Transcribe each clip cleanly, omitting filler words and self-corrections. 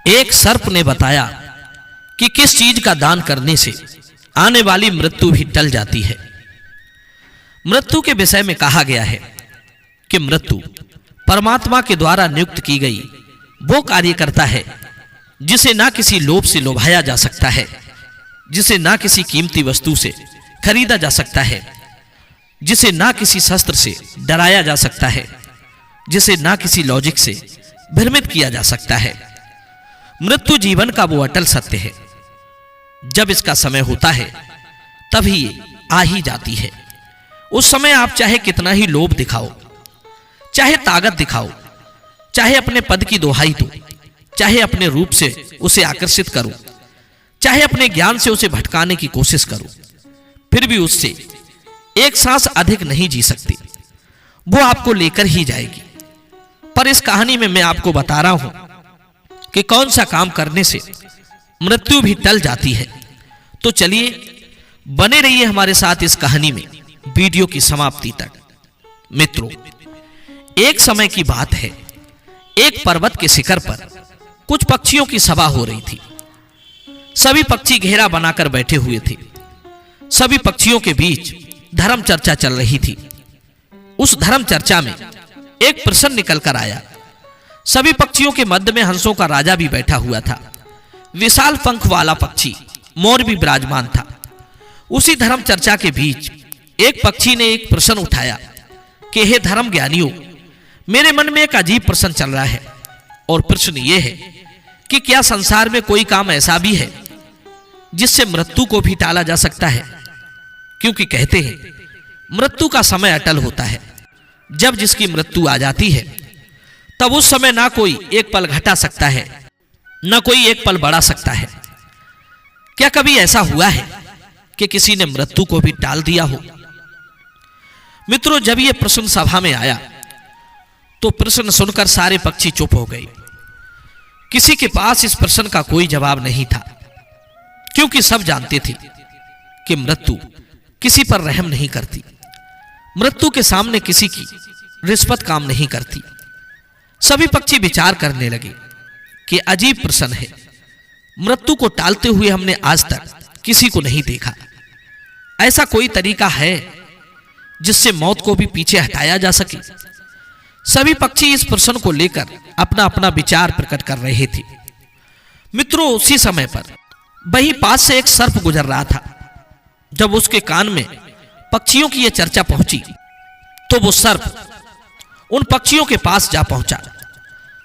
एक सर्प ने बताया कि किस चीज का दान करने से आने वाली मृत्यु भी टल जाती है। मृत्यु के विषय में कहा गया है कि मृत्यु परमात्मा के द्वारा नियुक्त की गई वो कार्य करता है जिसे ना किसी लोभ से लोभाया जा सकता है, जिसे ना किसी कीमती वस्तु से खरीदा जा सकता है, जिसे ना किसी शस्त्र से डराया जा सकता है, जिसे ना किसी लॉजिक से भ्रमित किया जा सकता है। मृत्यु जीवन का वो अटल सत्य है। जब इसका समय होता है तभी ये आ ही जाती है। उस समय आप चाहे कितना ही लोभ दिखाओ, चाहे ताकत दिखाओ, चाहे अपने पद की दोहाई दो, चाहे अपने रूप से उसे आकर्षित करो, चाहे अपने ज्ञान से उसे भटकाने की कोशिश करो, फिर भी उससे एक सांस अधिक नहीं जी सकती। वो आपको लेकर ही जाएगी। पर इस कहानी में मैं आपको बता रहा हूं कि कौन सा काम करने से मृत्यु भी टल जाती है। तो चलिए बने रहिए हमारे साथ इस कहानी में वीडियो की समाप्ति तक। मित्रों, एक समय की बात है, एक पर्वत के शिखर पर कुछ पक्षियों की सभा हो रही थी। सभी पक्षी घेरा बनाकर बैठे हुए थे। सभी पक्षियों के बीच धर्म चर्चा चल रही थी। उस धर्म चर्चा में एक प्रश्न निकल कर आया। सभी पक्षियों के मध्य में हंसों का राजा भी बैठा हुआ था। विशाल पंख वाला पक्षी मोर भी विराजमान था। उसी धर्म चर्चा के बीच एक पक्षी ने एक प्रश्न उठाया कि हे धर्म ज्ञानियों, मेरे मन में एक अजीब प्रश्न चल रहा है। और प्रश्न ये है कि क्या संसार में कोई काम ऐसा भी है जिससे मृत्यु को भी टाला जा सकता है? क्योंकि कहते हैं मृत्यु का समय अटल होता है। जब जिसकी मृत्यु आ जाती है तब उस समय ना कोई एक पल घटा सकता है, ना कोई एक पल बढ़ा सकता है। क्या कभी ऐसा हुआ है कि किसी ने मृत्यु को भी टाल दिया हो? मित्रों, जब यह प्रश्न सभा में आया तो प्रश्न सुनकर सारे पक्षी चुप हो गए। किसी के पास इस प्रश्न का कोई जवाब नहीं था, क्योंकि सब जानते थे कि मृत्यु किसी पर रहम नहीं करती। मृत्यु के सामने किसी की रिश्वत काम नहीं करती। सभी पक्षी विचार करने लगे कि अजीब प्रश्न है। मृत्यु को टालते हुए हमने आज तक किसी को नहीं देखा। ऐसा कोई तरीका है जिससे मौत को भी पीछे हटाया जा सके? सभी पक्षी इस प्रश्न को लेकर अपना अपना विचार प्रकट कर रहे थे। मित्रों, उसी समय पर वहीं पास से एक सर्प गुजर रहा था। जब उसके कान में पक्षियों की यह चर्चा पहुंची तो वो सर्प उन पक्षियों के पास जा पहुंचा।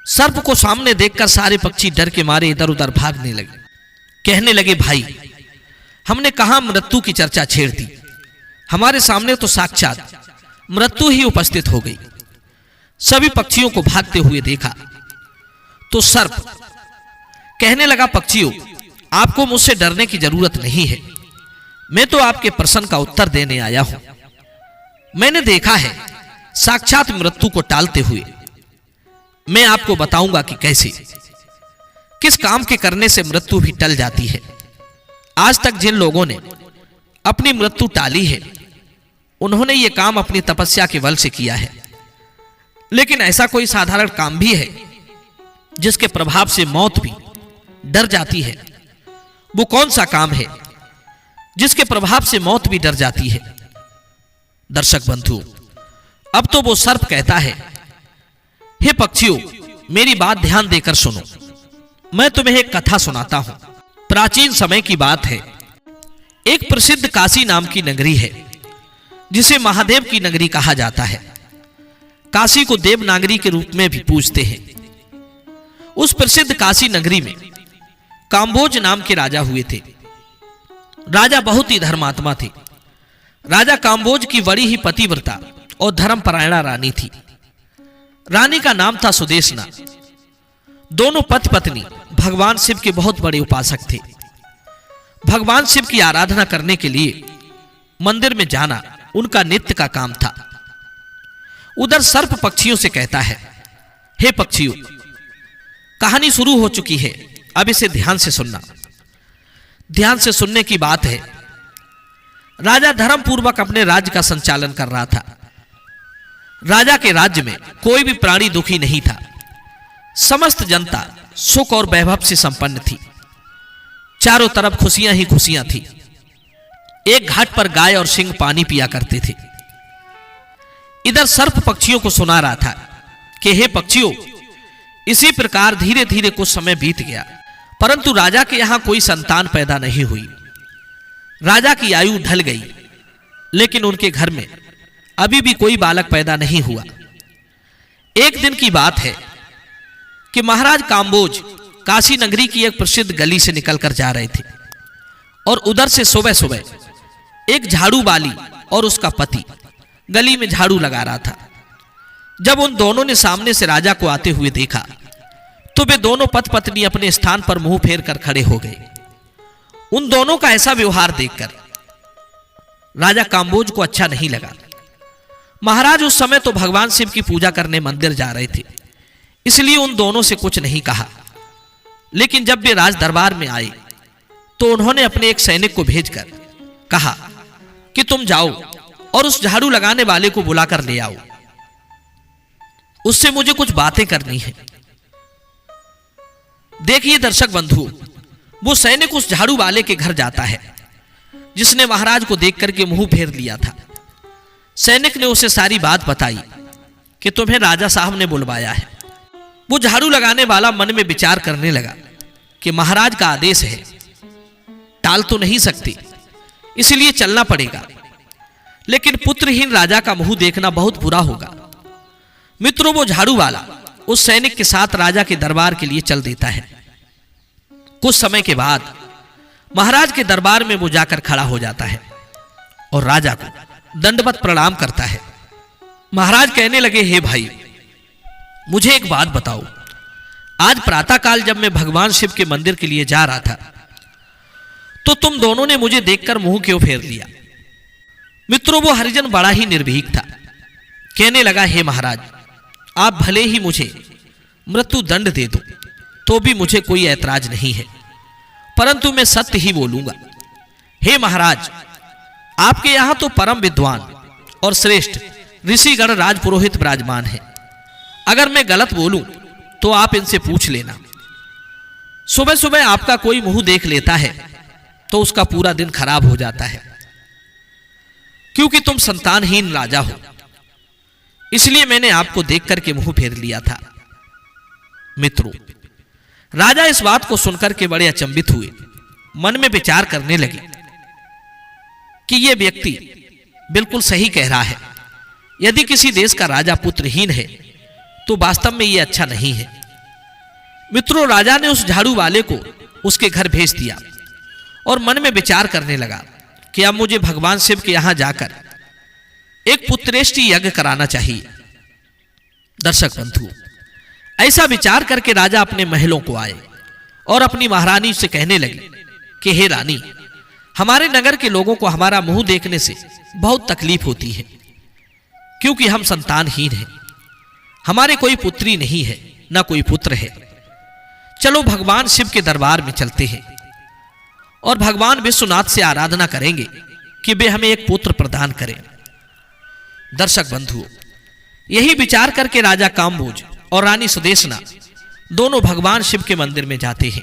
सर्प को सामने देखकर सारे पक्षी डर के मारे इधर उधर भागने लगे। कहने लगे, भाई, हमने कहां मृत्यु की चर्चा छेड़ दी। हमारे सामने तो साक्षात मृत्यु ही उपस्थित हो गई। सभी पक्षियों को भागते हुए देखा तो सर्प कहने लगा, पक्षियों, आपको मुझसे डरने की जरूरत नहीं है। मैं तो आपके प्रश्न का उत्तर देने आया हूं। मैंने देखा है साक्षात मृत्यु को टालते हुए। मैं आपको बताऊंगा कि कैसे, किस काम के करने से मृत्यु भी टल जाती है। आज तक जिन लोगों ने अपनी मृत्यु टाली है, उन्होंने ये काम अपनी तपस्या के बल से किया है। लेकिन ऐसा कोई साधारण काम भी है जिसके प्रभाव से मौत भी डर जाती है? वो कौन सा काम है जिसके प्रभाव से मौत भी डर जाती है? दर्शक बंधु, अब तो वो सर्प कहता है, हे पक्षियों, मेरी बात ध्यान देकर सुनो। मैं तुम्हें एक कथा सुनाता हूं। प्राचीन समय की बात है। एक प्रसिद्ध काशी नाम की नगरी है, जिसे महादेव की नगरी कहा जाता है। काशी को देवनागरी के रूप में भी पूजते हैं। उस प्रसिद्ध काशी नगरी में काम्बोज नाम के राजा हुए थे। राजा बहुत ही धर्मात्मा थे। राजा काम्बोज की बड़ी ही पतिव्रता और धर्मपरायणा रानी थी। रानी का नाम था सुदेशना। दोनों पति पत्नी भगवान शिव के बहुत बड़े उपासक थे। भगवान शिव की आराधना करने के लिए मंदिर में जाना उनका नित्य का काम था। उधर सर्प पक्षियों से कहता है, हे पक्षियों, कहानी शुरू हो चुकी है, अब इसे ध्यान से सुनना। ध्यान से सुनने की बात है। राजा धर्म पूर्वक अपने राज्य का संचालन कर रहा था। राजा के राज्य में कोई भी प्राणी दुखी नहीं था। समस्त जनता सुख और वैभव से संपन्न थी। चारों तरफ खुशियां ही खुशियां थी। एक घाट पर गाय और सिंह पानी पिया करते थे। इधर सर्प पक्षियों को सुना रहा था कि हे पक्षियों, इसी प्रकार धीरे धीरे कुछ समय बीत गया, परंतु राजा के यहां कोई संतान पैदा नहीं हुई। राजा की आयु ढल गई, लेकिन उनके घर में अभी भी कोई बालक पैदा नहीं हुआ। एक दिन की बात है कि महाराज काम्बोज काशी नगरी की एक प्रसिद्ध गली से निकलकर जा रहे थे और उधर से सुबह सुबह एक झाड़ू वाली और उसका पति गली में झाड़ू लगा रहा था। जब उन दोनों ने सामने से राजा को आते हुए देखा तो वे दोनों पति पत्नी अपने स्थान पर मुंह फेर कर खड़े हो गए। उन दोनों का ऐसा व्यवहार देखकर राजा काम्बोज को अच्छा नहीं लगा। महाराज उस समय तो भगवान शिव की पूजा करने मंदिर जा रहे थे, इसलिए उन दोनों से कुछ नहीं कहा। लेकिन जब वे राज दरबार में आए तो उन्होंने अपने एक सैनिक को भेजकर कहा कि तुम जाओ और उस झाड़ू लगाने वाले को बुलाकर ले आओ, उससे मुझे कुछ बातें करनी है। देखिए दर्शक बंधु, वो सैनिक उस झाड़ू वाले के घर जाता है जिसने महाराज को देख करके मुंह फेर लिया था। सैनिक ने उसे सारी बात बताई कि तुम्हें राजा साहब ने बुलवाया है। वो झाड़ू लगाने वाला मन में विचार करने लगा कि महाराज का आदेश है, टाल तो नहीं सकते, इसलिए चलना पड़ेगा। लेकिन पुत्रहीन राजा का मुंह देखना बहुत बुरा होगा। मित्रों, वो झाड़ू वाला उस सैनिक के साथ राजा के दरबार के लिए चल देता है। कुछ समय के बाद महाराज के दरबार में वो जाकर खड़ा हो जाता है और राजा को दंडवत प्रणाम करता है। महाराज कहने लगे, हे भाई, मुझे एक बात बताओ। आज प्रातःकाल जब मैं भगवान शिव के मंदिर के लिए जा रहा था तो तुम दोनों ने मुझे देखकर मुंह क्यों फेर लिया? मित्रों, वो हरिजन बड़ा ही निर्भीक था। कहने लगा, हे महाराज, आप भले ही मुझे मृत्यु दंड दे दो तो भी मुझे कोई ऐतराज नहीं है, परंतु मैं सत्य ही बोलूंगा। हे महाराज, आपके यहां तो परम विद्वान और श्रेष्ठ ऋषिगण राजपुरोहित विराजमान है। अगर मैं गलत बोलूं तो आप इनसे पूछ लेना। सुबह सुबह आपका कोई मुंह देख लेता है तो उसका पूरा दिन खराब हो जाता है, क्योंकि तुम संतानहीन राजा हो, इसलिए मैंने आपको देख करके मुंह फेर लिया था। मित्रों, राजा इस बात को सुनकर के बड़े अचंभित हुए। मन में विचार करने लगे कि यह व्यक्ति बिल्कुल सही कह रहा है। यदि किसी देश का राजा पुत्रहीन है तो वास्तव में यह अच्छा नहीं है। मित्रों, राजा ने उस झाड़ू वाले को उसके घर भेज दिया और मन में विचार करने लगा कि अब मुझे भगवान शिव के यहां जाकर एक पुत्रेष्टि यज्ञ कराना चाहिए। दर्शक बंधु, ऐसा विचार करके राजा अपने महलों को आए और अपनी महारानी से कहने लगे कि हे रानी, हमारे नगर के लोगों को हमारा मुंह देखने से बहुत तकलीफ होती है, क्योंकि हम संतानहीन हैं। हमारे कोई पुत्री नहीं है, ना कोई पुत्र है। चलो भगवान शिव के दरबार में चलते हैं और भगवान विश्वनाथ से आराधना करेंगे कि वे हमें एक पुत्र प्रदान करें। दर्शक बंधुओं, यही विचार करके राजा काम्बोज और रानी सुदेशना दोनों भगवान शिव के मंदिर में जाते हैं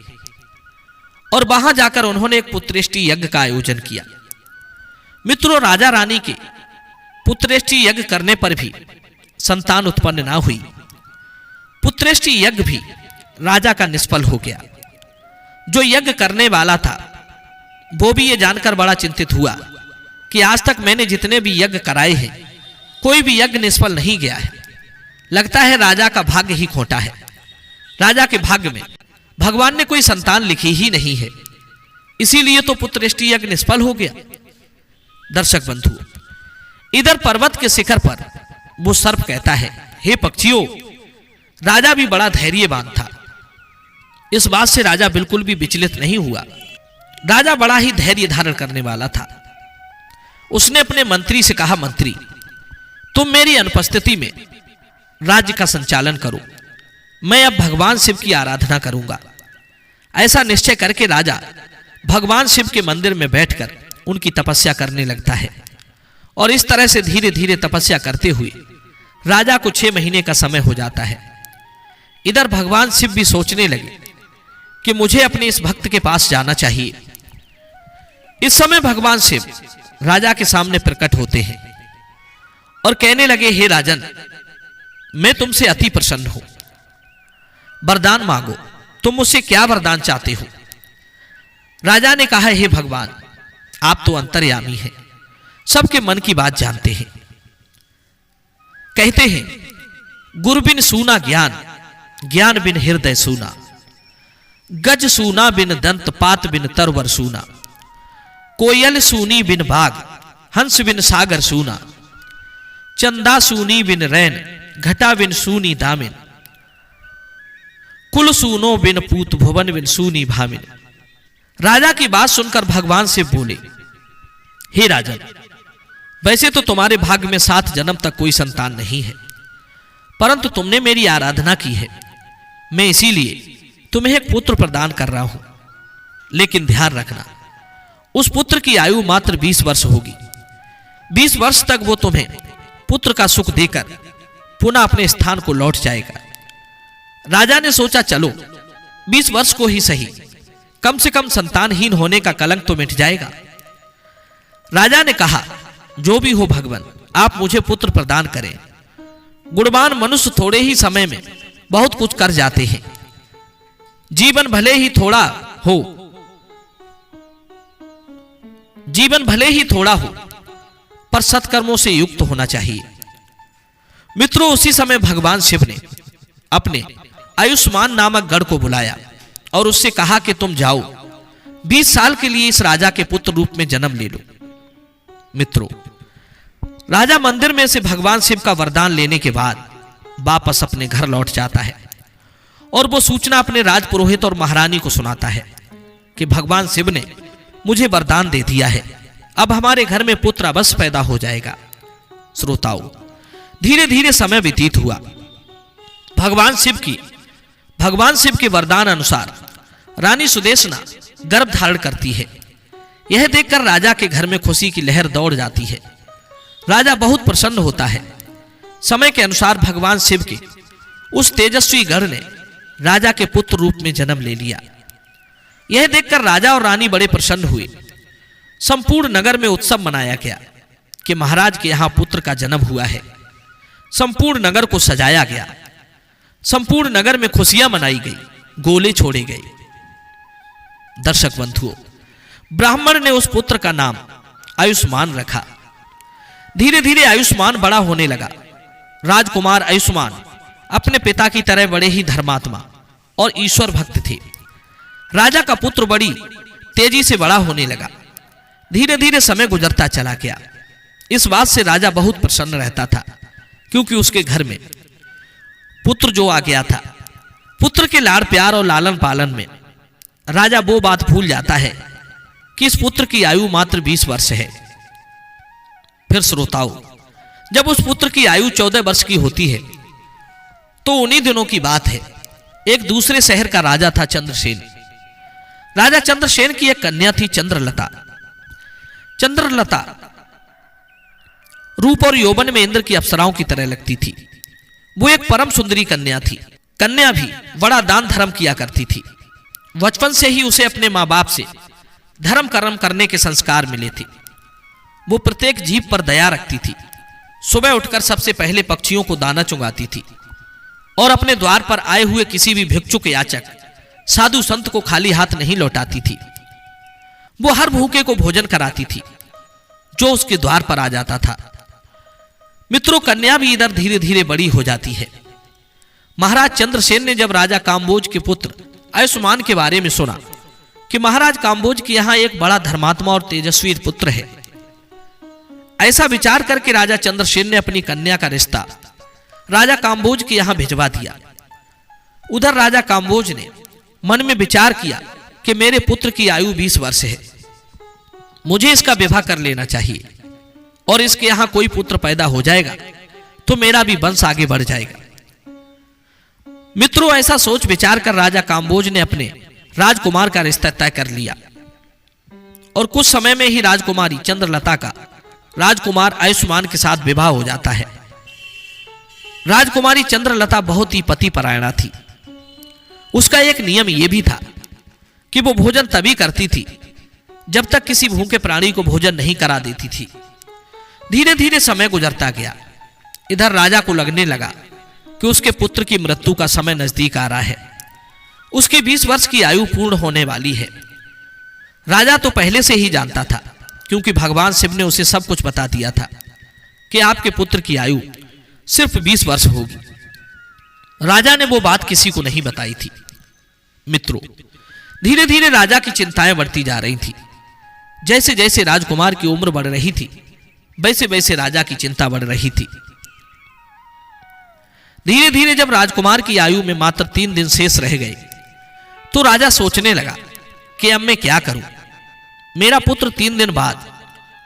और वहां जाकर उन्होंने एक पुत्रेष्टि यज्ञ का आयोजन किया। मित्रों, राजा रानी के पुत्रेष्टि यज्ञ करने पर भी संतान उत्पन्न ना हुई। पुत्रेष्टि यज्ञ भी राजा का निष्फल हो गया। जो यज्ञ करने वाला था वो भी ये जानकर बड़ा चिंतित हुआ कि आज तक मैंने जितने भी यज्ञ कराए हैं कोई भी यज्ञ निष्फल नहीं गया है। लगता है राजा का भाग्य ही खोटा है। राजा के भाग्य में भगवान ने कोई संतान लिखी ही नहीं है, इसीलिए तो पुत्रेष्टि यज्ञ निष्फल हो गया। दर्शक बंधु, इधर पर्वत के शिखर पर वो सर्प कहता है, हे पक्षियों, राजा भी बड़ा धैर्यवान था। इस बात से राजा बिल्कुल भी विचलित नहीं हुआ। राजा बड़ा ही धैर्य धारण करने वाला था। उसने अपने मंत्री से कहा, मंत्री, तुम मेरी अनुपस्थिति में राज्य का संचालन करो, मैं अब भगवान शिव की आराधना करूंगा। ऐसा निश्चय करके राजा भगवान शिव के मंदिर में बैठकर उनकी तपस्या करने लगता है और इस तरह से धीरे धीरे तपस्या करते हुए राजा को 6 महीने का समय हो जाता है। इधर भगवान शिव भी सोचने लगे कि मुझे अपने इस भक्त के पास जाना चाहिए। इस समय भगवान शिव राजा के सामने प्रकट होते हैं और कहने लगे, हे राजन, मैं तुमसे अति प्रसन्न हूं, वरदान मांगो, तुम मुझसे क्या वरदान चाहते हो? राजा ने कहा, हे भगवान, आप तो अंतर्यामी हैं, सबके मन की बात जानते हैं। कहते हैं, गुरु बिन सूना ज्ञान, ज्ञान बिन हृदय सूना, गज सूना बिन दंत, पात बिन तरवर सूना, कोयल सूनी बिन बाग, हंस बिन सागर सूना, चंदा सूनी बिन रैन, घटा बिन सूनी दामिन, कुल सूनो बिन पूत, भुवन बिन सूनी भामिन। राजा की बात सुनकर भगवान शिव बोले, हे राजन, वैसे तो तुम्हारे भाग्य में 7 जन्म तक कोई संतान नहीं है, परंतु तुमने मेरी आराधना की है, मैं इसीलिए तुम्हें एक पुत्र प्रदान कर रहा हूं। लेकिन ध्यान रखना, उस पुत्र की आयु मात्र 20 वर्ष होगी। 20 वर्ष तक वो तुम्हें पुत्र का सुख देकर पुनः अपने स्थान को लौट जाएगा। राजा ने सोचा, चलो 20 वर्ष को ही सही, कम से कम संतानहीन होने का कलंक तो मिट जाएगा। राजा ने कहा, जो भी हो भगवान, आप मुझे पुत्र प्रदान करें। गुणवान मनुष्य थोड़े ही समय में बहुत कुछ कर जाते हैं। जीवन भले ही थोड़ा हो, पर सत्कर्मों से युक्त होना चाहिए। मित्रों, उसी समय भगवान शिव ने अपने आयुष्मान नामक गढ़ को बुलाया और उससे कहा कि तुम जाओ, 20 साल के लिए इस राजा के पुत्र रूप में जन्म ले लो। मित्रों, राजा मंदिर में से भगवान शिव का वरदान लेने के बाद वापस अपने घर लौट जाता है और वो सूचना अपने राजपुरोहित और महारानी को सुनाता है कि भगवान शिव ने मुझे वरदान दे दिया है, अब हमारे घर में पुत्र अवश्य पैदा हो जाएगा। श्रोताओं, धीरे धीरे समय व्यतीत हुआ। भगवान शिव के वरदान अनुसार रानी सुदेशना गर्भ धारण करती है। यह देखकर राजा के घर में खुशी की लहर दौड़ जाती है। राजा बहुत प्रसन्न होता है। समय के अनुसार भगवान शिव के उस तेजस्वी गढ़ ने राजा के पुत्र रूप में जन्म ले लिया। यह देखकर राजा और रानी बड़े प्रसन्न हुए। संपूर्ण नगर में उत्सव मनाया गया कि महाराज के यहां पुत्र का जन्म हुआ है। संपूर्ण नगर को सजाया गया। संपूर्ण नगर में खुशियां मनाई गई, गोले छोड़े गए। दर्शक बंधुओं, ब्राह्मण ने उस पुत्र का नाम आयुष्मान रखा। धीरे धीरे आयुष्मान बड़ा होने लगा। राजकुमार आयुष्मान अपने पिता की तरह बड़े ही धर्मात्मा और ईश्वर भक्त थे। राजा का पुत्र बड़ी तेजी से बड़ा होने लगा। धीरे धीरे समय गुजरता चला गया। इस बात से राजा बहुत प्रसन्न रहता था, क्योंकि उसके घर में पुत्र जो आ गया था, पुत्र के लाड़ प्यार और लालन पालन में राजा वो बात भूल जाता है कि इस पुत्र की आयु मात्र 20 वर्ष है। फिर श्रोताओं, जब उस पुत्र की आयु 14 वर्ष की होती है, तो उन्हीं दिनों की बात है, एक दूसरे शहर का राजा था चंद्रसेन। राजा चंद्रसेन की एक कन्या थी चंद्रलता। चंद्रलता रूप और यौवन में इंद्र की अप्सराओं की तरह लगती थी। वो एक परम सुंदरी कन्या थी। कन्या भी बड़ा दान धर्म किया करती थी। बचपन से ही उसे अपने माँ बाप से धर्म कर्म करने के संस्कार मिले थे। वो प्रत्येक जीव पर दया रखती थी। सुबह उठकर सबसे पहले पक्षियों को दाना चुगाती थी और अपने द्वार पर आए हुए किसी भी भिक्षुक याचक, साधु संत को खाली हाथ नहीं लौटाती थी। वो हर भूखे को भोजन कराती थी जो उसके द्वार पर आ जाता था। मित्रों, कन्या भी इधर धीरे धीरे बड़ी हो जाती है। महाराज चंद्रसेन ने जब राजा काम्बोज के पुत्र आयुष्मान के बारे में सुना कि महाराज काम्बोज के यहां एक बड़ा धर्मात्मा और तेजस्वी पुत्र है, ऐसा विचार करके राजा चंद्रसेन ने अपनी कन्या का रिश्ता राजा काम्बोज के यहां भिजवा दिया। उधर राजा काम्बोज ने मन में विचार किया कि मेरे पुत्र की आयु 20 वर्ष है, मुझे इसका विवाह कर लेना चाहिए और इसके यहां कोई पुत्र पैदा हो जाएगा तो मेरा भी वंश आगे बढ़ जाएगा। मित्रों, ऐसा सोच विचार कर राजा काम्बोज ने अपने राजकुमार का रिश्ता तय कर लिया और कुछ समय में ही राजकुमारी चंद्रलता का राजकुमार आयुष्मान के साथ विवाह हो जाता है। राजकुमारी चंद्रलता बहुत ही पतिपरायणा थी। उसका एक नियम यह भी था कि वो भोजन तभी करती थी जब तक किसी भूखे प्राणी को भोजन नहीं करा देती थी। धीरे धीरे समय गुजरता गया। इधर राजा को लगने लगा कि उसके पुत्र की मृत्यु का समय नजदीक आ रहा है। उसकी 20 वर्ष की आयु पूर्ण होने वाली है। राजा तो पहले से ही जानता था, क्योंकि भगवान शिव ने उसे सब कुछ बता दिया था कि आपके पुत्र की आयु सिर्फ 20 वर्ष होगी। राजा ने वो बात किसी को नहीं बताई थी। मित्रों, धीरे धीरे राजा की चिंताएं बढ़ती जा रही थी। जैसे जैसे राजकुमार की उम्र बढ़ रही थी, वैसे वैसे राजा की चिंता बढ़ रही थी। धीरे धीरे जब राजकुमार की आयु में मात्र 3 दिन शेष रह गए, तो राजा सोचने लगा कि अब मैं क्या करूं। मेरा पुत्र 3 दिन बाद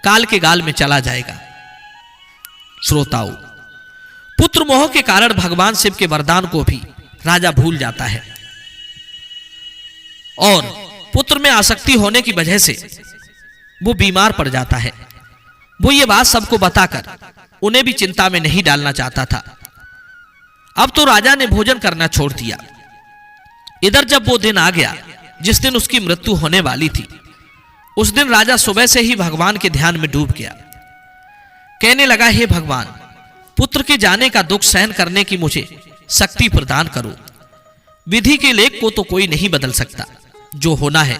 काल के गाल में चला जाएगा। श्रोताओं, पुत्र मोह के कारण भगवान शिव के वरदान को भी राजा भूल जाता है और पुत्र में आसक्ति होने की वजह से वो बीमार पड़ जाता है। वो ये बात सबको बताकर उन्हें भी चिंता में नहीं डालना चाहता था। अब तो राजा ने भोजन करना छोड़ दिया। इधर जब वो दिन आ गया जिस दिन उसकी मृत्यु होने वाली थी, उस दिन राजा सुबह से ही भगवान के ध्यान में डूब गया। कहने लगा, हे भगवान, पुत्र के जाने का दुख सहन करने की मुझे शक्ति प्रदान करो। विधि के लेख को तो कोई नहीं बदल सकता। जो होना है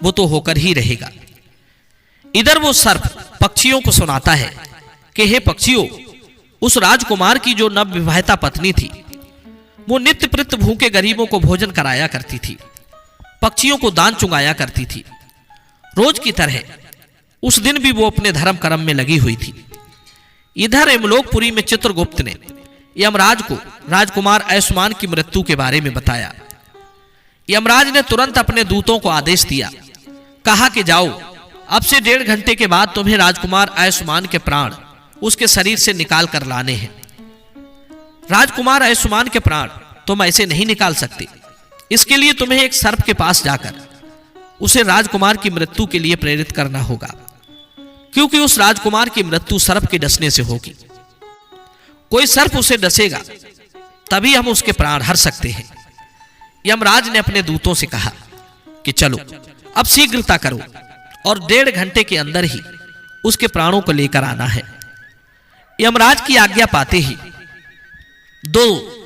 वो तो होकर ही रहेगा। इधर वो सर्प पक्षियों को सुनाता है कि हे पक्षियों, उस राजकुमार की जो नवविवाहिता पत्नी थी, वो नित्य प्रति भूखे गरीबों को भोजन कराया करती थी, पक्षियों को दान चुंगाया करती थी। रोज की तरह उस दिन भी वो अपने धर्म कर्म में लगी हुई थी। इधर यमलोकपुरी में चित्रगुप्त ने यमराज को राजकुमार आयुष्मान की मृत्यु के बारे में बताया। यमराज ने तुरंत अपने दूतों को आदेश दिया, कहा कि जाओ, अब से 1.5 घंटे के बाद तुम्हें राजकुमार आयुष्मान के प्राण उसके शरीर से निकाल कर लाने हैं। राजकुमार आयुष्मान के प्राण तुम ऐसे नहीं निकाल सकते। इसके लिए तुम्हें एक सर्प के पास जाकर उसे राजकुमार की मृत्यु के लिए प्रेरित करना होगा, क्योंकि उस राजकुमार की मृत्यु सर्प के डसने से होगी। कोई सर्प उसे डसेगा तभी हम उसके प्राण हर सकते हैं। यमराज ने अपने दूतों से कहा कि चलो, अब शीघ्रता करो और 1.5 घंटे के अंदर ही उसके प्राणों को लेकर आना है। यमराज की आज्ञा पाते ही 2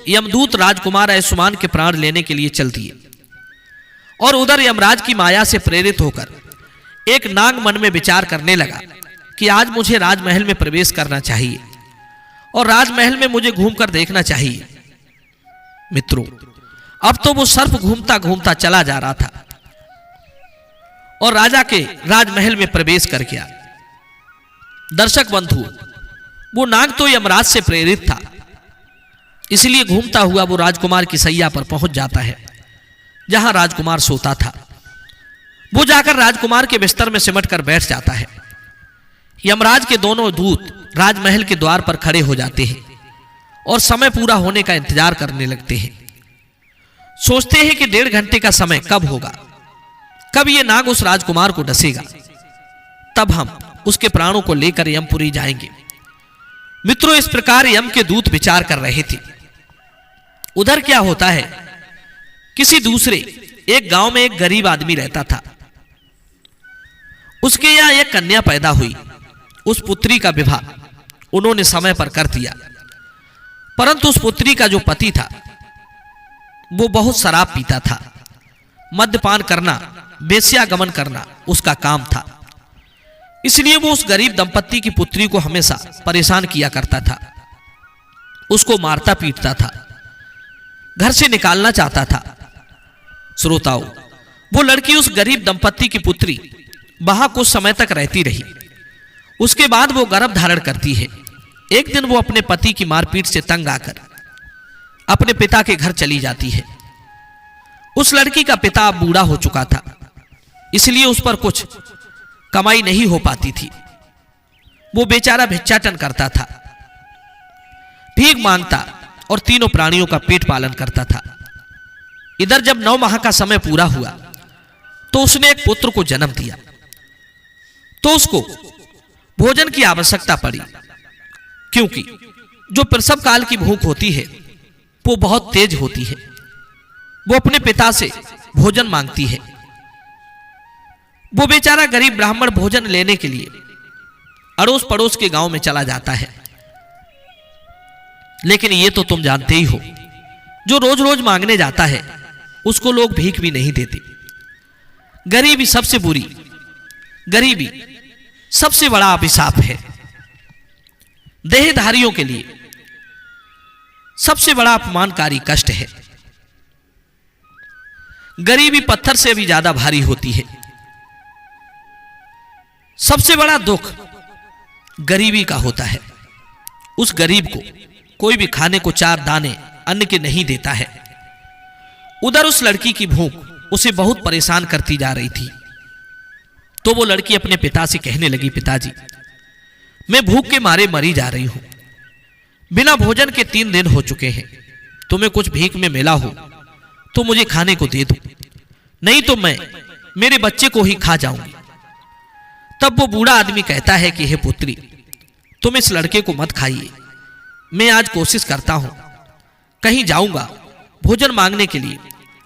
यमदूत राजकुमार आयुष्मान के प्राण लेने के लिए चल दिए और उधर यमराज की माया से प्रेरित होकर एक नाग मन में विचार करने लगा कि आज मुझे राजमहल में प्रवेश करना चाहिए और राजमहल में मुझे घूमकर देखना चाहिए। मित्रों, अब तो वो सर्प घूमता घूमता चला जा रहा था और राजा के राजमहल में प्रवेश कर गया। दर्शक बंधु, वो नाग तो यमराज से प्रेरित था, इसलिए घूमता हुआ वो राजकुमार की सैया पर पहुंच जाता है जहां राजकुमार सोता था। वो जाकर राजकुमार के बिस्तर में सिमट कर बैठ जाता है। यमराज के दोनों दूत राजमहल के द्वार पर खड़े हो जाते हैं और समय पूरा होने का इंतजार करने लगते हैं। सोचते हैं कि 1.5 घंटे का समय कब होगा, कब ये नाग उस राजकुमार को डसेगा, तब हम उसके प्राणों को लेकर यमपुरी जाएंगे। मित्रों, इस प्रकार यम के दूत विचार कर रहे थे। उधर क्या होता है, किसी दूसरे एक गांव में एक गरीब आदमी रहता था। उसके यहां एक कन्या पैदा हुई। उस पुत्री का विवाह उन्होंने समय पर कर दिया, परंतु उस पुत्री का जो पति था वो बहुत शराब पीता था। मद्यपान करना, वेश्यागमन करना उसका काम था। इसलिए वो उस गरीब दंपत्ति की पुत्री को हमेशा परेशान किया करता था, उसको मारता पीटता था, घर से निकालना चाहता था। श्रोताओं, वो लड़की उस गरीब दंपत्ति की पुत्री वहां कुछ समय तक रहती रही। उसके बाद वो गर्भ धारण करती है। एक दिन वो अपने पति की मारपीट से तंग आकर अपने पिता के घर चली जाती है। उस लड़की का पिता अब बूढ़ा हो चुका था, इसलिए उस पर कुछ कमाई नहीं हो पाती थी। वो बेचारा भिक्षाटन करता था, भीख मांगता और तीनों प्राणियों का पेट पालन करता था। इधर जब 9 माह का समय पूरा हुआ तो उसने एक पुत्र को जन्म दिया। तो उसको भोजन की आवश्यकता पड़ी, क्योंकि जो प्रसव काल की भूख होती है वो बहुत तेज होती है। वो अपने पिता से भोजन मांगती है, वो बेचारा गरीब ब्राह्मण भोजन लेने के लिए अड़ोस पड़ोस के गांव में चला जाता है। लेकिन ये तो तुम जानते ही हो, जो रोज रोज मांगने जाता है उसको लोग भीख भी नहीं देते। गरीबी सबसे बुरी, गरीबी सबसे बड़ा अभिशाप है। देहधारियों के लिए सबसे बड़ा अपमानकारी कष्ट है। गरीबी पत्थर से भी ज्यादा भारी होती है। सबसे बड़ा दुख गरीबी का होता है। उस गरीब को कोई भी खाने को 4 दाने अन्न के नहीं देता है। उधर उस लड़की की भूख उसे बहुत परेशान करती जा रही थी। तो वो लड़की अपने पिता से कहने लगी, पिताजी, मैं भूख के मारे मरी जा रही हूं। बिना भोजन के 3 दिन हो चुके हैं। तुम्हें कुछ भीख में मिला हो तो मुझे खाने को दे दो, नहीं तो मैं मेरे बच्चे को ही खा जाऊंगी। तब वो बूढ़ा आदमी कहता है कि हे पुत्री, तुम इस लड़के को मत खाइए। मैं आज कोशिश करता हूं, कहीं जाऊंगा भोजन मांगने के लिए।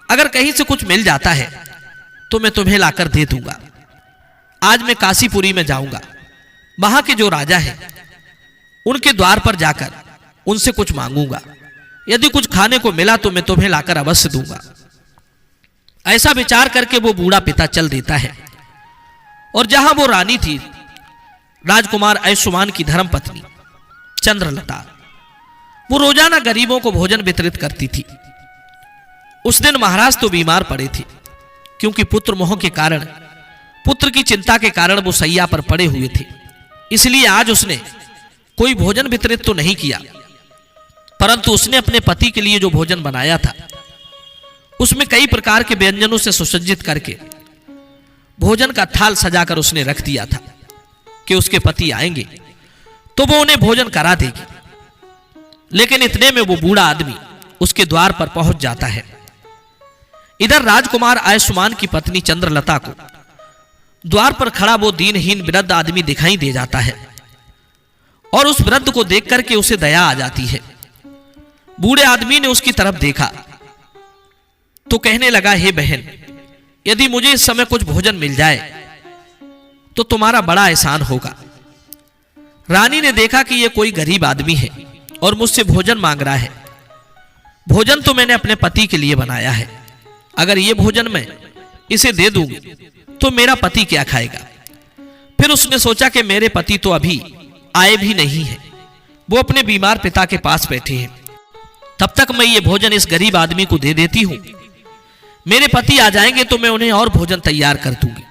अगर कहीं से कुछ मिल जाता है तो मैं तुम्हें लाकर दे दूंगा। आज मैं काशीपुरी में जाऊंगा। वहां के जो राजा है उनके द्वार पर जाकर उनसे कुछ मांगूंगा। यदि कुछ खाने को मिला तो मैं तुम्हें लाकर अवश्य दूंगा। ऐसा विचार करके वो बूढ़ा पिता चल देता है। और जहां वो रानी थी, राजकुमार ऐशुमान की धर्मपत्नी चंद्रलता, वो रोजाना गरीबों को भोजन वितरित करती थी। उस दिन महाराज तो बीमार पड़े थे, क्योंकि पुत्र मोह के कारण, पुत्र की चिंता के कारण वो सैया पर पड़े हुए थे। इसलिए आज उसने कोई भोजन वितरित तो नहीं किया, परंतु उसने अपने पति के लिए जो भोजन बनाया था उसमें कई प्रकार के व्यंजनों से सुसज्जित करके भोजन का थाल सजाकर उसने रख दिया था कि उसके पति आएंगे तो वो उन्हें भोजन करा देगी। लेकिन इतने में वो बूढ़ा आदमी उसके द्वार पर पहुंच जाता है। इधर राजकुमार आयुष्मान की पत्नी चंद्रलता को द्वार पर खड़ा वो दीनहीन वृद्ध आदमी दिखाई दे जाता है और उस वृद्ध को देख करके उसे दया आ जाती है। बूढ़े आदमी ने उसकी तरफ देखा तो कहने लगा, हे बहन, यदि मुझे इस समय कुछ भोजन मिल जाए तो तुम्हारा बड़ा एहसान होगा। रानी ने देखा कि यह कोई गरीब आदमी है और मुझसे भोजन मांग रहा है। भोजन तो मैंने अपने पति के लिए बनाया है। अगर यह भोजन मैं इसे दे दूंगी तो मेरा पति क्या खाएगा। फिर उसने सोचा कि मेरे पति तो अभी आए भी नहीं है, वो अपने बीमार पिता के पास बैठे हैं। तब तक मैं ये भोजन इस गरीब आदमी को दे देती हूं। मेरे पति आ जाएंगे तो मैं उन्हें और भोजन तैयार कर दूंगी।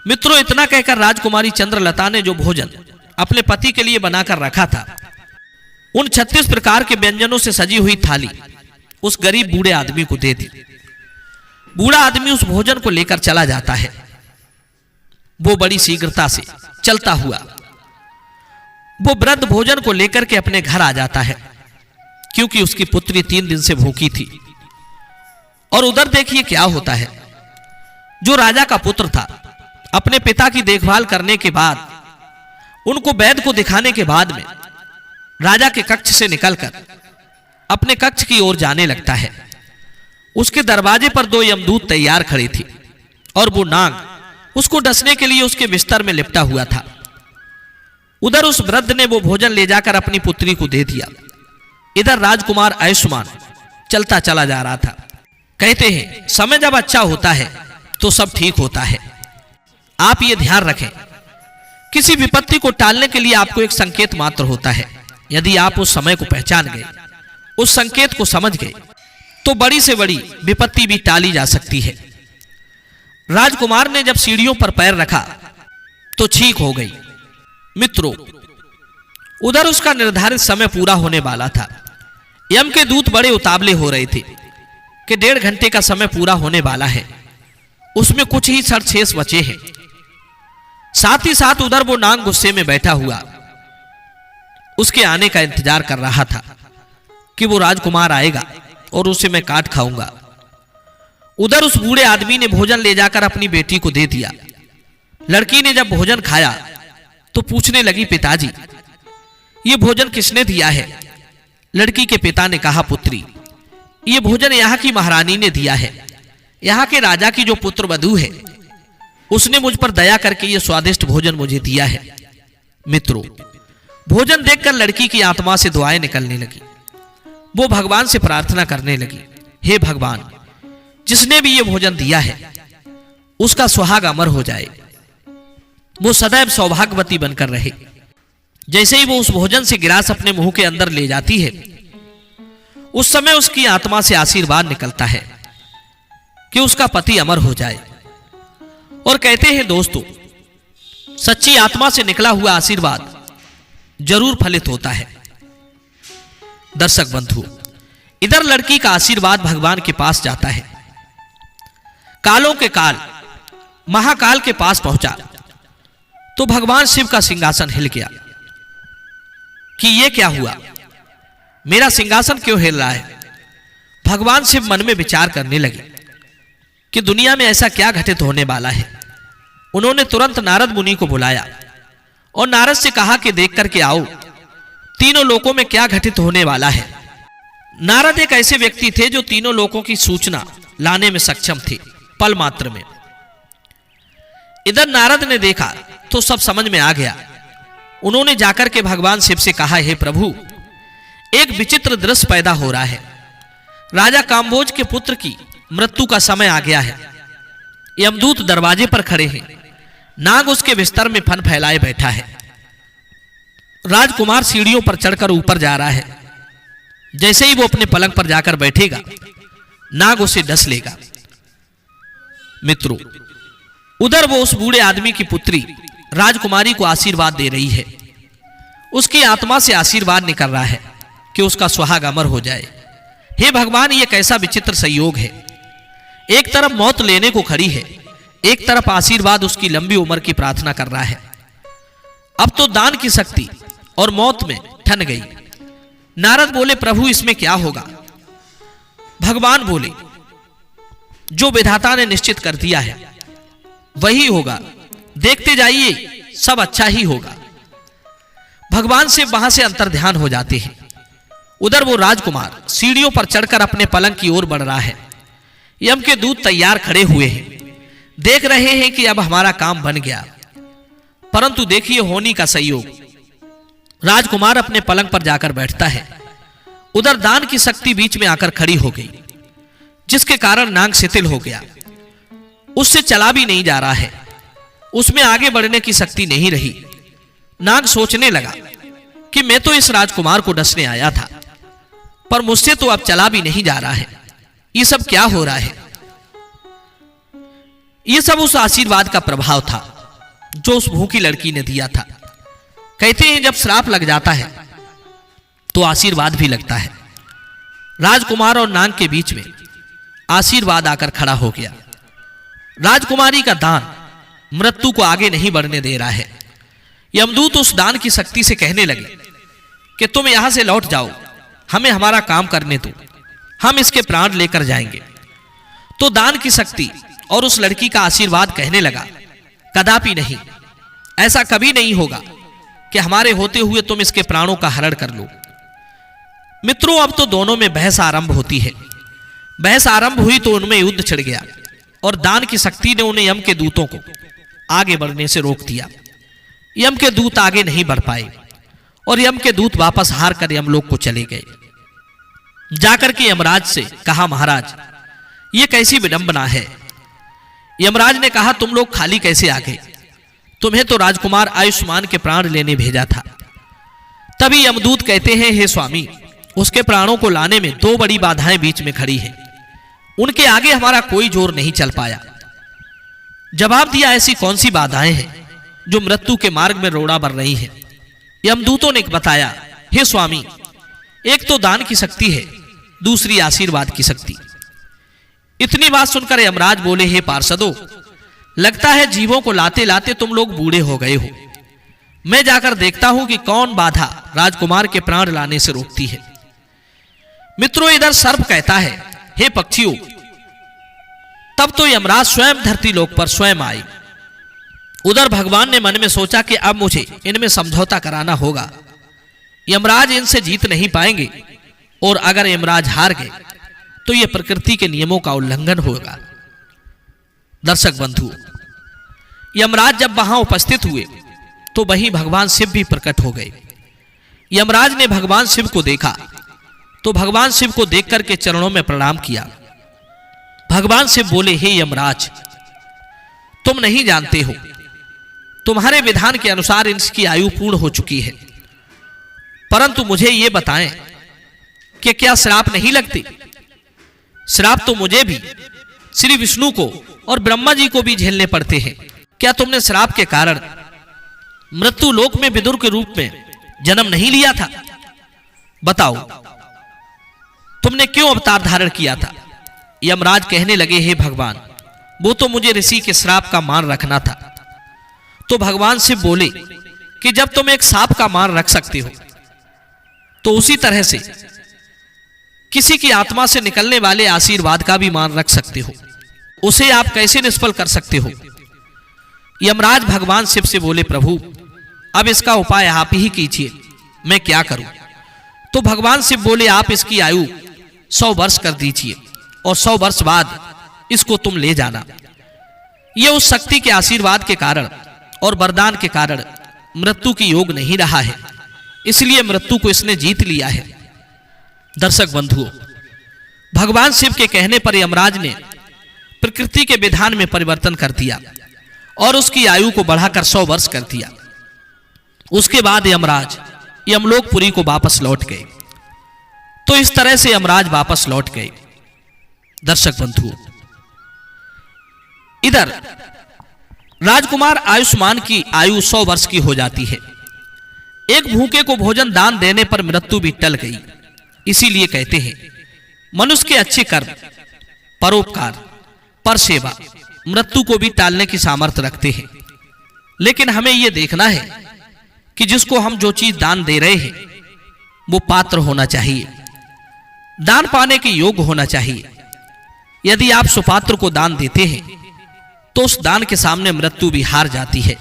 मित्रों, इतना कहकर राजकुमारी चंद्रलता ने जो भोजन अपने पति के लिए बनाकर रखा था, उन 36 प्रकार के व्यंजनों से सजी हुई थाली उस गरीब बूढ़े आदमी को दे दी। बूढ़ा आदमी उस भोजन को लेकर चला जाता है। वो बड़ी शीघ्रता से चलता हुआ वो वृद्ध भोजन को लेकर के अपने घर आ जाता है, क्योंकि उसकी पुत्री 3 दिन से भूखी थी। और उधर देखिए क्या होता है। जो राजा का पुत्र था, अपने पिता की देखभाल करने के बाद, उनको वैद्य को दिखाने के बाद में राजा के कक्ष से निकलकर अपने कक्ष की ओर जाने लगता है। उसके दरवाजे पर 2 यमदूत तैयार खड़े थे और वो नाग उसको डसने के लिए उसके बिस्तर में लिपटा हुआ था। उधर उस वृद्ध ने वो भोजन ले जाकर अपनी पुत्री को दे दिया। इधर राजकुमार आयुष्मान चलता चला जा रहा था। कहते हैं, समय जब अच्छा होता है तो सब ठीक होता है। आप ये ध्यान रखें, किसी विपत्ति को टालने के लिए आपको एक संकेत मात्र होता है। यदि आप उस समय को पहचान गए, उस संकेत को समझ गए, तो बड़ी से बड़ी विपत्ति भी टाली जा सकती है। राजकुमार ने जब सीढ़ियों पर पैर रखा तो ठीक हो गई। मित्रों, उधर उसका निर्धारित समय पूरा होने वाला था। यम के दूत बड़े उतावले हो रहे थे कि 1.5 घंटे का समय पूरा होने वाला है, उसमें कुछ ही क्षण शेष बचे हैं। साथ ही साथ उधर वो नाग गुस्से में बैठा हुआ उसके आने का इंतजार कर रहा था कि वो राजकुमार आएगा और उसे मैं काट खाऊंगा। उधर उस बूढ़े आदमी ने भोजन ले जाकर अपनी बेटी को दे दिया। लड़की ने जब भोजन खाया तो पूछने लगी, पिताजी, ये भोजन किसने दिया है? लड़की के पिता ने कहा, पुत्री, ये भोजन यहाँ की महारानी ने दिया है। यहाँ के राजा की जो पुत्र वधू है उसने मुझ पर दया करके ये स्वादिष्ट भोजन मुझे दिया है। मित्रों, भोजन देखकर लड़की की आत्मा से दुआएं निकलने लगी। वो भगवान से प्रार्थना करने लगी, हे भगवान, जिसने भी ये भोजन दिया है उसका सुहाग अमर हो जाए, वो सदैव सौभाग्यवती बनकर रहे। जैसे ही वो उस भोजन से गिलास अपने मुंह के अंदर ले जाती है, उस समय उसकी आत्मा से आशीर्वाद निकलता है कि उसका पति अमर हो जाए। और कहते हैं दोस्तों, सच्ची आत्मा से निकला हुआ आशीर्वाद जरूर फलित होता है। दर्शक बंधु, इधर लड़की का आशीर्वाद भगवान के पास जाता है। कालों के काल महाकाल के पास पहुंचा तो भगवान शिव का सिंहासन हिल गया कि यह क्या हुआ, मेरा सिंहासन क्यों हिल रहा है। भगवान शिव मन में विचार करने लगे कि दुनिया में ऐसा क्या घटित होने वाला है। उन्होंने तुरंत नारद मुनि को बुलाया और नारद से कहा कि देख करके आओ, तीनों लोकों में क्या घटित होने वाला है। नारद एक ऐसे व्यक्ति थे जो तीनों लोकों की सूचना लाने में सक्षम थे पल मात्र में। इधर नारद ने देखा तो सब समझ में आ गया। उन्होंने जाकर के भगवान शिव से कहा, हे प्रभु, एक विचित्र दृश्य पैदा हो रहा है। राजा काम्भोज के पुत्र की मृत्यु का समय आ गया है। यमदूत दरवाजे पर खड़े हैं, नाग उसके बिस्तर में फन फैलाए बैठा है। राजकुमार सीढ़ियों पर चढ़कर ऊपर जा रहा है। जैसे ही वो अपने पलंग पर जाकर बैठेगा, नाग उसे डस लेगा। मित्रों, उधर वो उस बूढ़े आदमी की पुत्री राजकुमारी को आशीर्वाद दे रही है। उसकी आत्मा से आशीर्वाद निकल रहा है कि उसका सुहाग अमर हो जाए। हे भगवान, ये कैसा विचित्र संयोग है। एक तरफ मौत लेने को खड़ी है, एक तरफ आशीर्वाद उसकी लंबी उम्र की प्रार्थना कर रहा है। अब तो दान की शक्ति और मौत में ठन गई। नारद बोले, प्रभु, इसमें क्या होगा। भगवान बोले, जो विधाता ने निश्चित कर दिया है वही होगा, देखते जाइए, सब अच्छा ही होगा। भगवान से वहां से अंतर्ध्यान हो जाते हैं। उधर वो राजकुमार सीढ़ियों पर चढ़कर अपने पलंग की ओर बढ़ रहा है। यम के दूत तैयार खड़े हुए हैं, देख रहे हैं कि अब हमारा काम बन गया। परंतु देखिए होनी का संयोग, राजकुमार अपने पलंग पर जाकर बैठता है। उधर दान की शक्ति बीच में आकर खड़ी हो गई, जिसके कारण नाग शिथिल हो गया। उससे चला भी नहीं जा रहा है, उसमें आगे बढ़ने की शक्ति नहीं रही। नाग सोचने लगा कि मैं तो इस राजकुमार को डसने आया था, पर मुझसे तो अब चला भी नहीं जा रहा है। ये सब क्या हो रहा है। ये सब उस आशीर्वाद का प्रभाव था जो उस भूखी लड़की ने दिया था। कहते हैं जब श्राप लग जाता है तो आशीर्वाद भी लगता है। राजकुमार और नाग के बीच में आशीर्वाद आकर खड़ा हो गया। राजकुमारी का दान मृत्यु को आगे नहीं बढ़ने दे रहा है। यमदूत उस दान की शक्ति से कहने लगे कि तुम यहां से लौट जाओ, हमें हमारा काम करने दो, हम इसके प्राण लेकर जाएंगे। तो दान की शक्ति और उस लड़की का आशीर्वाद कहने लगा, कदापि नहीं, ऐसा कभी नहीं होगा कि हमारे होते हुए तुम इसके प्राणों का हरण कर लो। मित्रों, अब तो दोनों में बहस आरंभ होती है। बहस आरंभ हुई तो उनमें युद्ध छिड़ गया और दान की शक्ति ने उन्हें यम के दूतों को आगे बढ़ने से रोक दिया। यम के दूत आगे नहीं बढ़ पाए और यम के दूत वापस हार कर यमलोक को चले गए। जाकर के यमराज से कहा, महाराज, ये कैसी विडंबना है। यमराज ने कहा, तुम लोग खाली कैसे आ गए, तुम्हें तो राजकुमार आयुष्मान के प्राण लेने भेजा था। तभी यमदूत कहते हैं, हे स्वामी, उसके प्राणों को लाने में दो बड़ी बाधाएं बीच में खड़ी हैं, उनके आगे हमारा कोई जोर नहीं चल पाया। जवाब दिया, ऐसी कौन सी बाधाएं हैं जो मृत्यु के मार्ग में रोड़ा बढ़ रही हैं। यमदूतों ने बताया, हे स्वामी, एक तो दान की शक्ति है, दूसरी आशीर्वाद की शक्ति। इतनी बात सुनकर यमराज बोले, हे पार्षदों, लगता है जीवों को लाते लाते तुम लोग बूढ़े हो गए हो। मैं जाकर देखता हूं कि कौन बाधा राजकुमार के प्राण लाने से रोकती है। मित्रों, इधर सर्प कहता है, हे पक्षियों। तब तो यमराज स्वयं धरती लोक पर स्वयं आए। उधर भगवान ने मन में सोचा कि अब मुझे इनमें समझौता कराना होगा। यमराज इनसे जीत नहीं पाएंगे और अगर यमराज हार गए तो यह प्रकृति के नियमों का उल्लंघन होगा। दर्शक बंधु, यमराज जब वहां उपस्थित हुए तो वहीं भगवान शिव भी प्रकट हो गए। यमराज ने भगवान शिव को देखा तो भगवान शिव को देखकर के चरणों में प्रणाम किया। भगवान शिव बोले, हे यमराज, तुम नहीं जानते हो, तुम्हारे विधान के अनुसार इसकी आयु पूर्ण हो चुकी है, परंतु मुझे यह बताएं कि क्या श्राप नहीं लगते? श्राप तो मुझे भी, श्री विष्णु को और ब्रह्मा जी को भी झेलने पड़ते हैं। क्या तुमने श्राप के कारण मृत्यु लोक में विदुर के रूप में जन्म नहीं लिया था? बताओ, तुमने क्यों अवतार धारण किया था? यमराज कहने लगे, हे भगवान, वो तो मुझे ऋषि के श्राप का मान रखना था। तो भगवान शिव बोले कि जब तुम एक सांप का मान रख सकते हो तो उसी तरह से किसी की आत्मा से निकलने वाले आशीर्वाद का भी मान रख सकते हो, उसे आप कैसे निष्फल कर सकते हो? यमराज भगवान शिव से बोले, प्रभु, अब इसका उपाय आप ही कीजिए, मैं क्या करूं? तो भगवान शिव बोले, आप इसकी आयु 100 वर्ष कर दीजिए और 100 वर्ष बाद इसको तुम ले जाना। यह उस शक्ति के आशीर्वाद के कारण और वरदान के कारण मृत्यु की योग नहीं रहा है, इसलिए मृत्यु को इसने जीत लिया है। दर्शक बंधुओं, भगवान शिव के कहने पर यमराज ने प्रकृति के विधान में परिवर्तन कर दिया और उसकी आयु को बढ़ाकर 100 वर्ष कर दिया। उसके बाद यमराज यमलोकपुरी को वापस लौट गए। तो इस तरह से यमराज वापस लौट गए। दर्शक बंधुओं, इधर राजकुमार आयुष्मान की आयु 100 वर्ष की हो जाती है। एक भूखे को भोजन दान देने पर मृत्यु भी टल गई। इसीलिए कहते हैं, मनुष्य के अच्छे कर्म, परोपकार, पर सेवा मृत्यु को भी टालने की सामर्थ्य रखते हैं। लेकिन हमें यह देखना है कि जिसको हम जो चीज दान दे रहे हैं वो पात्र होना चाहिए, दान पाने के योग्य होना चाहिए। यदि आप सुपात्र को दान देते हैं तो उस दान के सामने मृत्यु भी हार जाती है।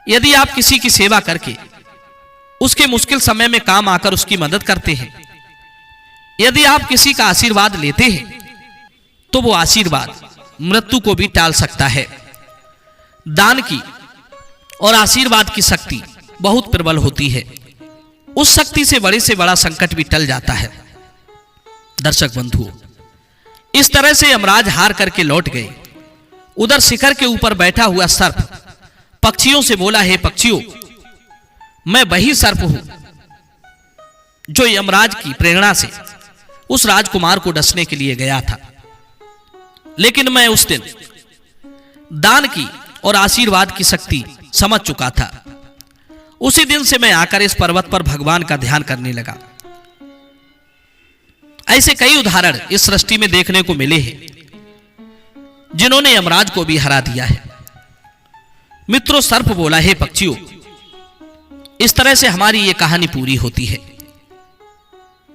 यदि आप किसी की सेवा करके उसके मुश्किल समय में काम आकर उसकी मदद करते हैं, यदि आप किसी का आशीर्वाद लेते हैं तो वो आशीर्वाद मृत्यु को भी टाल सकता है। दान की और आशीर्वाद की शक्ति बहुत प्रबल होती है। उस शक्ति से बड़ा संकट भी टल जाता है। दर्शक बंधुओं, इस तरह से यमराज हार करके लौट गए। उधर शिखर के ऊपर बैठा हुआ सर्प पक्षियों से बोला, हे पक्षियों, मैं वही सर्प हूं जो यमराज की प्रेरणा से उस राजकुमार को डसने के लिए गया था। लेकिन मैं उस दिन दान की और आशीर्वाद की शक्ति समझ चुका था। उसी दिन से मैं आकर इस पर्वत पर भगवान का ध्यान करने लगा। ऐसे कई उदाहरण इस सृष्टि में देखने को मिले हैं जिन्होंने यमराज को भी हरा दिया है। मित्रों, सर्प बोला, हे पक्षियों, इस तरह से हमारी यह कहानी पूरी होती है।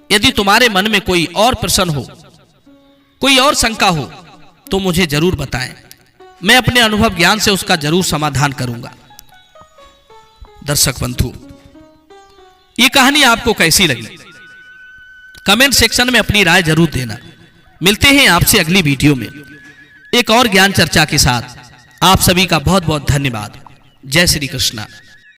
यदि तुम्हारे मन में कोई और प्रश्न हो, कोई और शंका हो, तो मुझे जरूर बताएं। मैं अपने अनुभव ज्ञान से उसका जरूर समाधान करूंगा। दर्शक बंधु, ये कहानी आपको कैसी लगी? कमेंट सेक्शन में अपनी राय जरूर देना। मिलते हैं आपसे अगली वीडियो में एक और ज्ञान चर्चा के साथ। आप सभी का बहुत बहुत धन्यवाद। जय श्री कृष्णा।